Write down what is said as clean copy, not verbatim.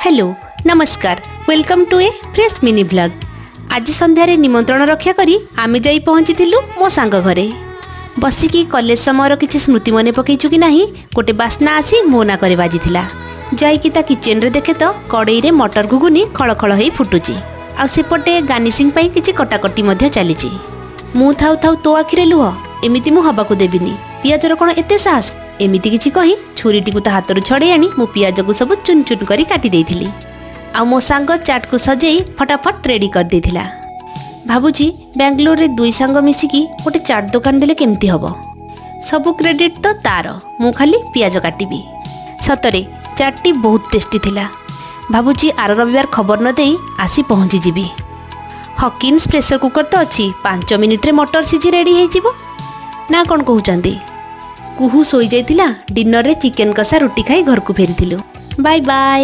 Hello नमस्कार welcome to a fresh mini blog. आज संध्यारे निमंत्रण रक्षा करी आमे जाई पहुंची थिलु मो सांग घरे। बसिकी कॉलेज समय किछि स्मृति मने पकईछु कि नाही गोटे बास्ना आसी मो ना करे बाजिथिला। जाईकी ता किचन रे देखे तो कड़ई रे मटर घुगुनी खळखळ होई फुटुची आ सेपटे गार्निशिंग पई किछि कटाकटी मध्ये चलीची। मु थाउ थाउ तो आखिरे लुह एमिति मु हबाकू देबिनी। पियाजर कोन एते साहस एमिति किछि कही छुरीटी को ता हातरु छड़े आनी मु पियाज को सब चुन चुन करी काटी देइथिली। आ मो सांग चाट को सजेई फटाफट रेडी कर देइथिला। भाबुची बेंगलोर रे दुई सांग मिसिकी गोटे चाट दुकान देले केमती हबो। सब क्रेडिट तो तार मु खाली पियाज काटिबी। सतरे चाटटी बहुत टेस्टी थिला। भाबुची आर रविवार खबर न देई आसी पहुंची जीबी। हकिन्स प्रेशर कुकर तो अच्छी 5 मिनिट रे मटर सिझी रेडी हे जीवो ना कोन कहउचंदी। कुहू सोई जाइतिला डिनर रे चिकन कषा रोटी खाई घर को फेरिथिलु। Bye bye.